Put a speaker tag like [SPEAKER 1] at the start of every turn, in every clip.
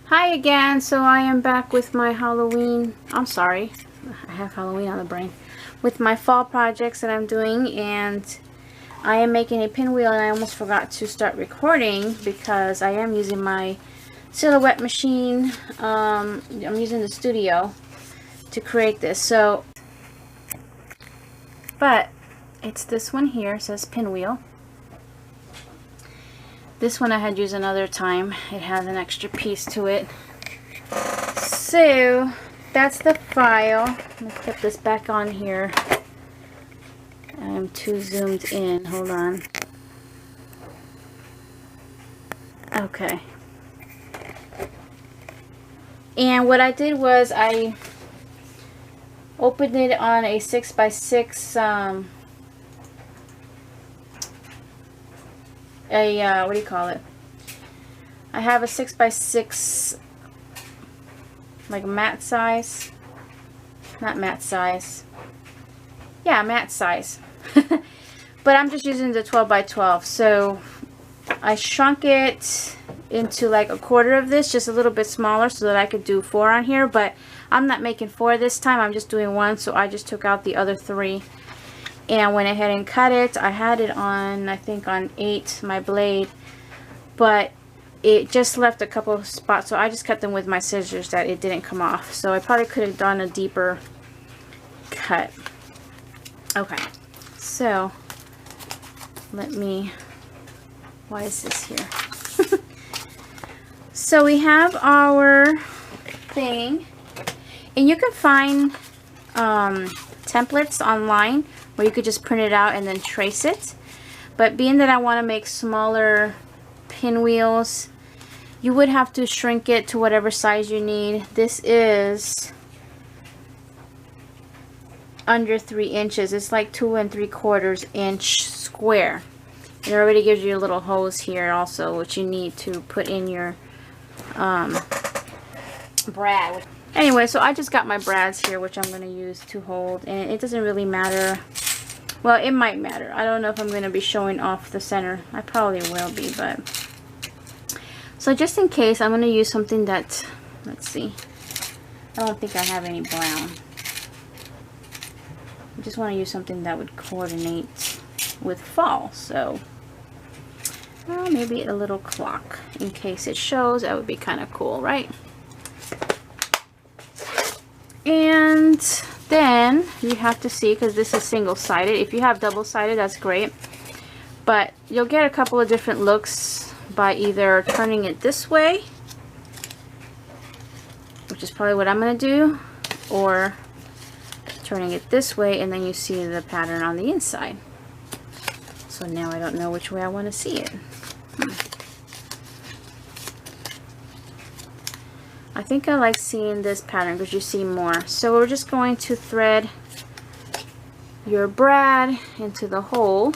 [SPEAKER 1] Hi again. So I am back with my Halloween. I'm sorry, I have Halloween on the brain. With my fall projects that I'm doing, and I am making a pinwheel, and I almost forgot to start recording because I am using my silhouette machine. I'm using the studio to create this. So, but it's this one here. It says pinwheel. This one I had used another time. It has an extra piece to it. So that's the file. Let's put this back on here. I'm too zoomed in. Hold on. Okay. And what I did was I opened it on a 6x6 what do you call it? I have a 6x6 like mat size. Not mat size. Yeah, mat size. But I'm just using the 12x12. So I shrunk it into like a quarter of this, just a little bit smaller, so that I could do 4 on here. But I'm not making 4 this time. I'm just doing 1, so I just took out the other 3 and went ahead and cut it. I had it on, I think on 8, my blade, but it just left a couple of spots, so I just cut them with my scissors that it didn't come off. So I probably could have done a deeper cut. Okay, so let me, why is this here? So we have our thing, and you can find templates online where you could just print it out and then trace it. But being that I want to make smaller pinwheels, you would have to shrink it to whatever size you need. This is under 3 inches. It's like 2 3/4 inch square. It already gives you a little hose here also, which you need to put in your brad. Anyway, so I just got my brads here, which I'm going to use to hold, and it doesn't really matter. Well, it might matter. I don't know if I'm going to be showing off the center. I probably will be, but... So just in case, I'm going to use something that... Let's see. I don't think I have any brown. I just want to use something that would coordinate with fall. So, well, maybe a little clock. In case it shows, that would be kind of cool, right? And then you have to see, because this is single-sided. If you have double-sided, that's great. But you'll get a couple of different looks by either turning it this way, which is probably what I'm going to do, or turning it this way, and then you see the pattern on the inside. So now I don't know which way I want to see it. I think I like seeing this pattern because you see more. So we're just going to thread your brad into the hole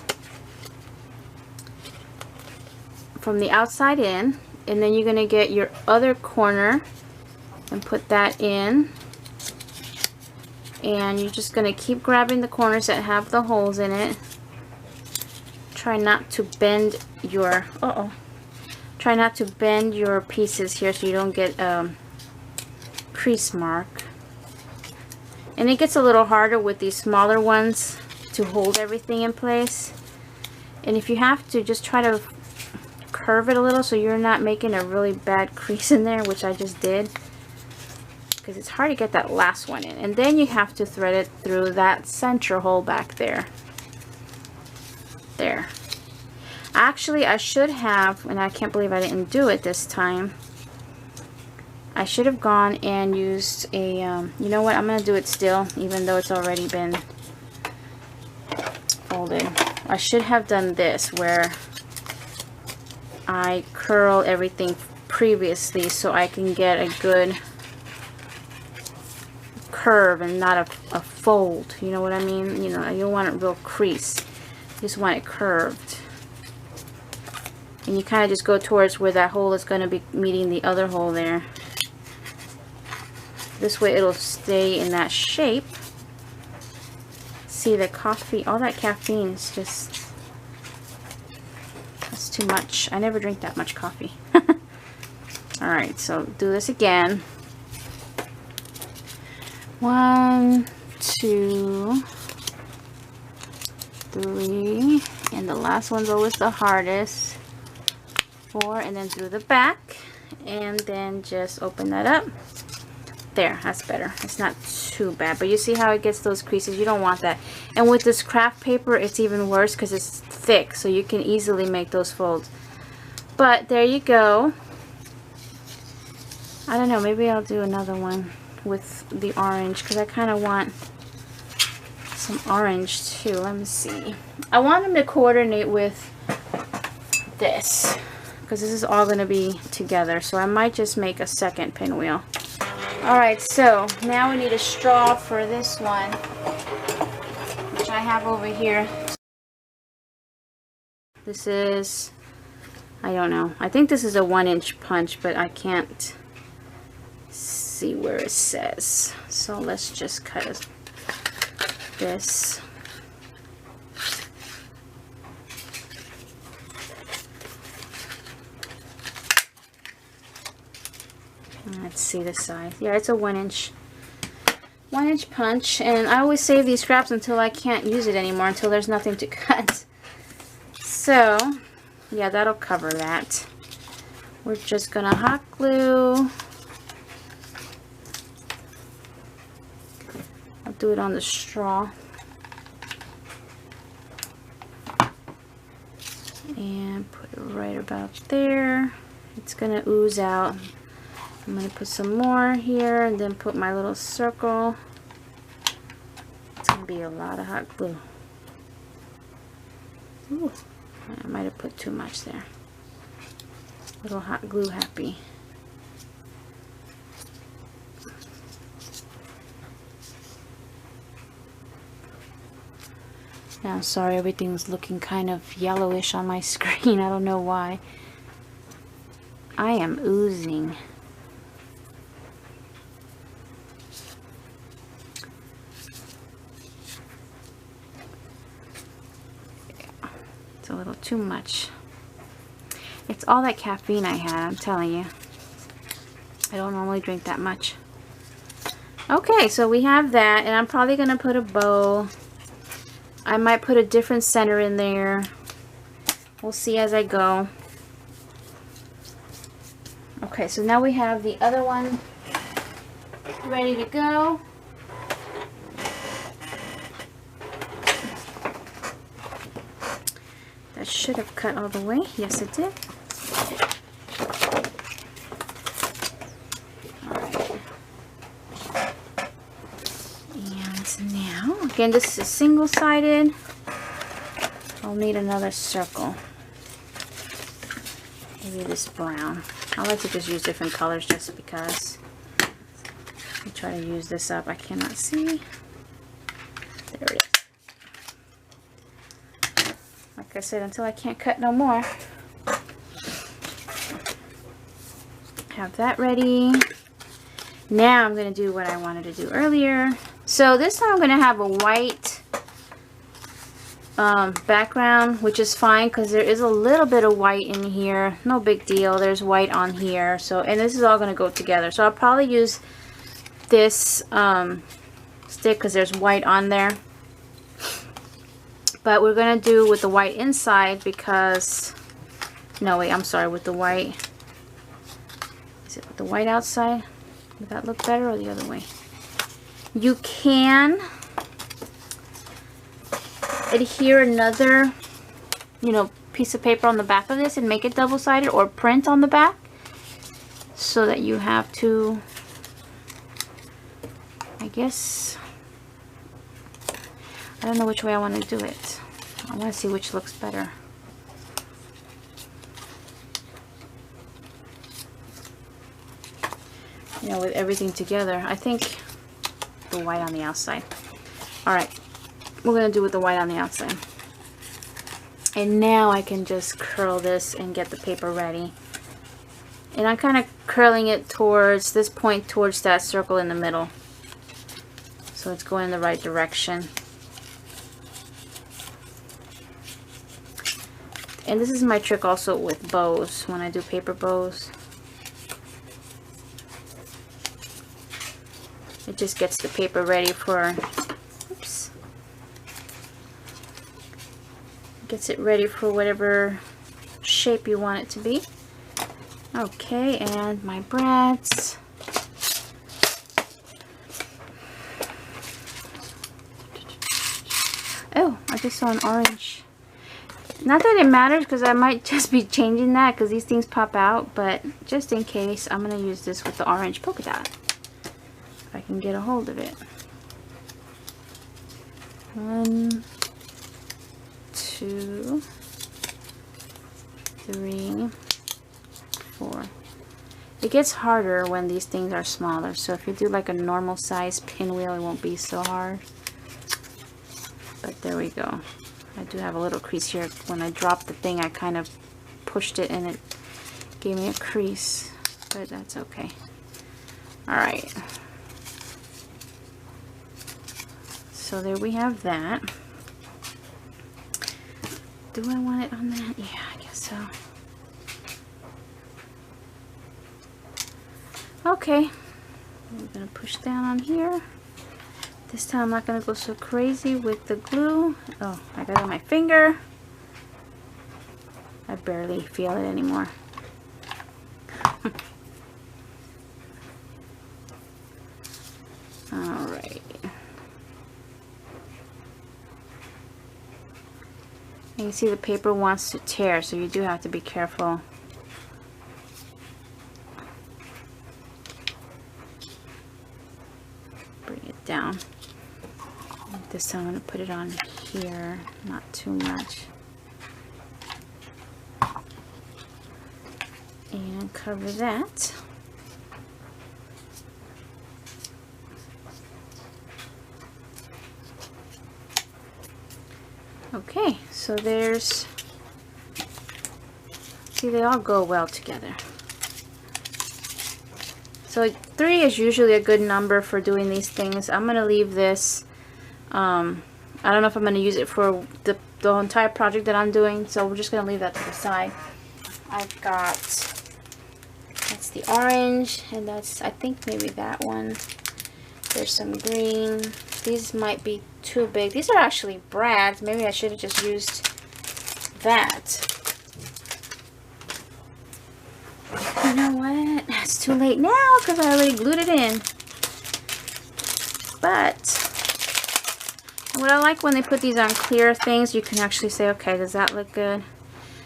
[SPEAKER 1] from the outside in, and then you're going to get your other corner and put that in, and you're just going to keep grabbing the corners that have the holes in it. Try not to bend your try not to bend your pieces here so you don't get crease mark. And it gets a little harder with these smaller ones to hold everything in place. And if you have to, just try to curve it a little so you're not making a really bad crease in there, which I just did, because it's hard to get that last one in. And then you have to thread it through that center hole back there. There. Actually, I should have, and I can't believe I didn't do it this time, I should have gone and used a, you know what, I'm going to do it still, even though it's already been folded. I should have done this, where I curl everything previously so I can get a good curve and not a fold. You know what I mean? You know, you don't want a real crease. You just want it curved. And you kind of just go towards where that hole is going to be meeting the other hole there. This way it'll stay in that shape. See, the coffee, all that caffeine is just, that's too much. I never drink that much coffee. Alright, so do this again. 1, 2, 3, and the last one's always the hardest. 4, and then through the back, and then just open that up. There, that's better. It's not too bad, but you see how it gets those creases? You don't want that. And with this craft paper, it's even worse because it's thick, so you can easily make those folds. But there you go. I don't know, maybe I'll do another one with the orange because I kind of want some orange too. Let me see. I want them to coordinate with this because this is all going to be together, so I might just make a second pinwheel. Alright, so now we need a straw for this one, which I have over here. This is, I don't know, I think this is a 1-inch punch, but I can't see where it says. So let's just cut this. Let's see the size. Yeah, it's a 1-inch punch, and I always save these scraps until I can't use it anymore, until there's nothing to cut. So yeah, that'll cover that. We're just gonna hot glue. I'll do it on the straw. And put it right about there. It's gonna ooze out. I'm going to put some more here and then put my little circle. It's going to be a lot of hot glue. Ooh, I might have put too much there. Little hot glue happy. Now, I'm sorry, everything's looking kind of yellowish on my screen. I don't know why. I am oozing. A little too much. It's all that caffeine I had, I'm telling you. I don't normally drink that much. Okay, so we have that, and I'm probably going to put a bow. I might put a different center in there. We'll see as I go. Okay, so now we have the other one ready to go. That should have cut all the way. Yes, it did. Alright. And now, again, this is single-sided. I'll need another circle. Maybe this brown. I like to just use different colors just because. Let me try to use this up. I cannot see. There it is. Like I said, until I can't cut no more. Have that ready. Now I'm going to do what I wanted to do earlier. So this time I'm going to have a white background, which is fine because there is a little bit of white in here. No big deal. There's white on here. So, and this is all going to go together. So I'll probably use this stick because there's white on there. But we're going to do with the white inside because, no wait, I'm sorry, with the white, is it with the white outside? Would that look better or the other way? You can adhere another, piece of paper on the back of this and make it double-sided, or print on the back so that you have to, I guess, I don't know which way I want to do it. I want to see which looks better. With everything together, I think the white on the outside. Alright, we're going to do with the white on the outside. And now I can just curl this and get the paper ready. And I'm kind of curling it towards this point, towards that circle in the middle. So it's going in the right direction. And this is my trick also with bows, when I do paper bows. just gets the paper ready for, oops, gets it ready for whatever shape you want it to be. Okay, and my brads. Oh, I just saw an orange. Not that it matters, because I might just be changing that because these things pop out, but just in case, I'm going to use this with the orange polka dot. If I can get a hold of it. 1, 2, 3, 4. It gets harder when these things are smaller, so if you do like a normal size pinwheel, it won't be so hard. But there we go. I do have a little crease here. When I dropped the thing, I kind of pushed it and it gave me a crease, but that's okay. Alright. So there we have that. Do I want it on that? Yeah, I guess so. Okay. I'm going to push down on here. This time I'm not going to go so crazy with the glue. Oh, I got it on my finger. I barely feel it anymore. Alright. You can see the paper wants to tear, so you do have to be careful. Bring it down. This time I'm going to put it on here, not too much. And cover that. Okay, so there's, see, they all go well together. So 3 is usually a good number for doing these things. I'm going to leave this. I don't know if I'm going to use it for the entire project that I'm doing, so we're just going to leave that to the side. I've got, that's the orange, and that's, I think maybe that one. There's some green. These might be too big. These are actually brads. Maybe I should have just used that. You know what? It's too late now because I already glued it in. But what I like when they put these on clear things, you can actually say, okay, does that look good?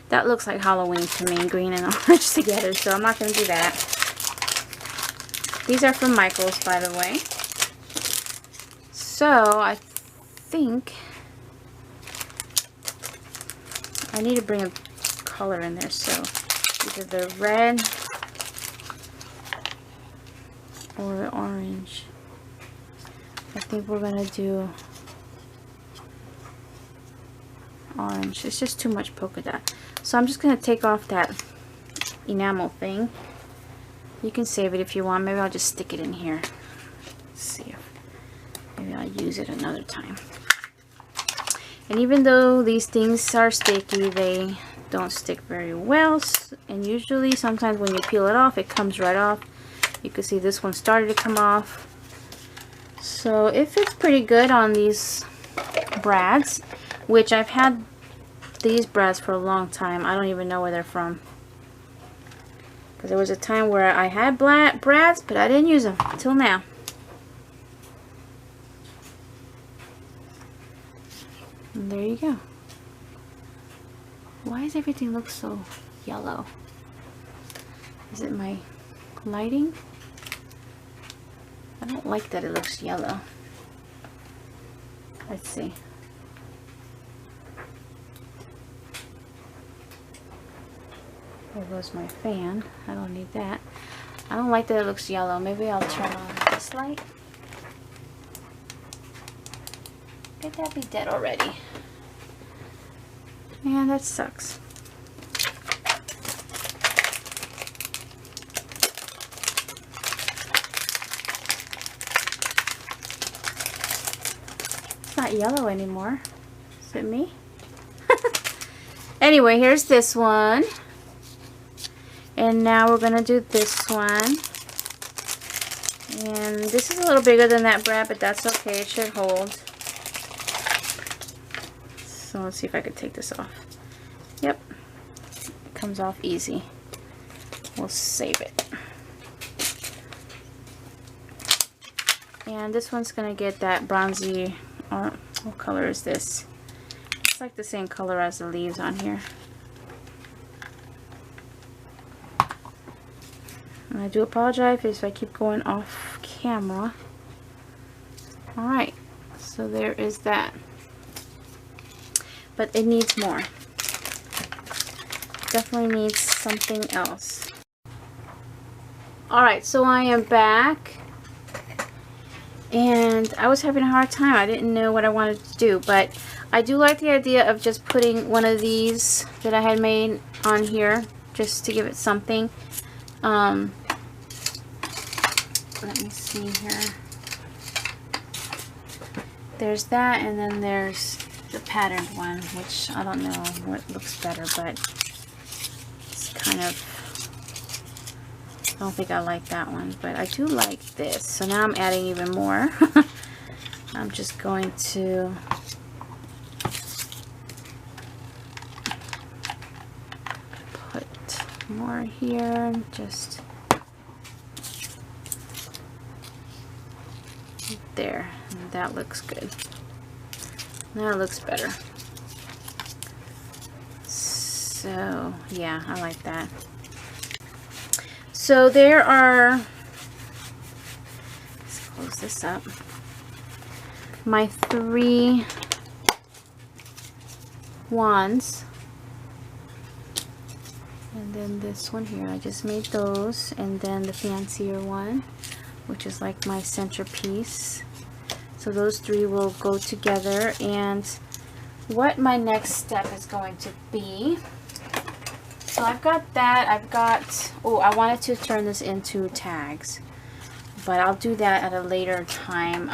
[SPEAKER 1] That looks like Halloween to me, green and orange together, so I'm not going to do that. These are from Michaels, by the way. So I think I need to bring a color in there, so either the red or the orange. I think we're going to do orange. It's just too much polka dot. So I'm just going to take off that enamel thing. You can save it if you want. Maybe I'll just stick it in here. Let's see if maybe I'll use it another time. And even though these things are sticky, they don't stick very well. And usually, sometimes when you peel it off, it comes right off. You can see this one started to come off. So it fits pretty good on these brads, which I've had these brads for a long time. I don't even know where they're from. Because there was a time where I had brads, but I didn't use them until now. And there you go. Why does everything look so yellow? Is it my lighting? I don't like that it looks yellow. Let's see. There goes my fan. I don't need that. I don't like that it looks yellow. Maybe I'll turn on this light. Could that be dead already? Yeah, that sucks. It's not yellow anymore. Is it me? Anyway, here's this one. And now we're going to do this one. And this is a little bigger than that brad, but that's okay. It should hold. So let's see if I could take this off. Yep. It comes off easy. We'll save it. And this one's going to get that bronzy, or what color is this? It's like the same color as the leaves on here. And I do apologize if I keep going off camera. Alright, so there is that. But it needs more. Definitely needs something else. Alright, so I am back. And I was having a hard time. I didn't know what I wanted to do. But I do like the idea of just putting one of these that I had made on here. Just to give it something. Let me see here. There's that, and then there's the patterned one, which I don't know what looks better, but it's kind of, I don't think I like that one, but I do like this. So now I'm adding even more. I'm just going to put more here, just there, and that looks good. That looks better. So yeah, I like that. So there are, let's close this up, my 3 wands, and then this one here, I just made those, and then the fancier one, which is like my centerpiece. So those 3 will go together. And what my next step is going to be, so I've got that, I've got, oh, I wanted to turn this into tags, but I'll do that at a later time.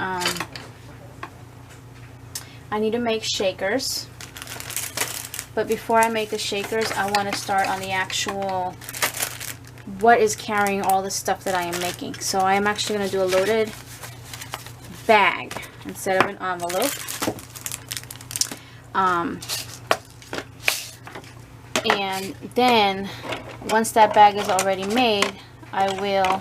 [SPEAKER 1] I need to make shakers, but before I make the shakers, I want to start on the actual, what is carrying all the stuff that I am making. So I am actually going to do a loaded bag instead of an envelope. And then once that bag is already made, I will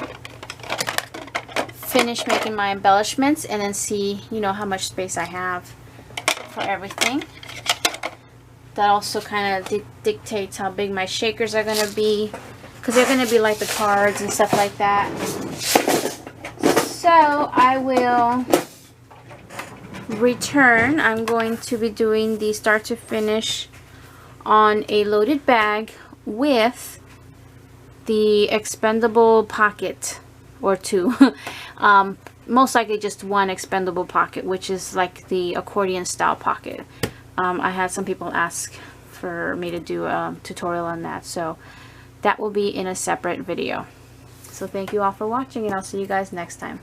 [SPEAKER 1] finish making my embellishments and then see, you know, how much space I have for everything. That also kind of dictates how big my shakers are going to be, because they're going to be like the cards and stuff like that. So I will return. I'm going to be doing the start to finish on a loaded bag with the expendable pocket, or 2. Most likely just 1 expendable pocket, which is like the accordion style pocket. I had some people ask for me to do a tutorial on that, so that will be in a separate video. So thank you all for watching, and I'll see you guys next time.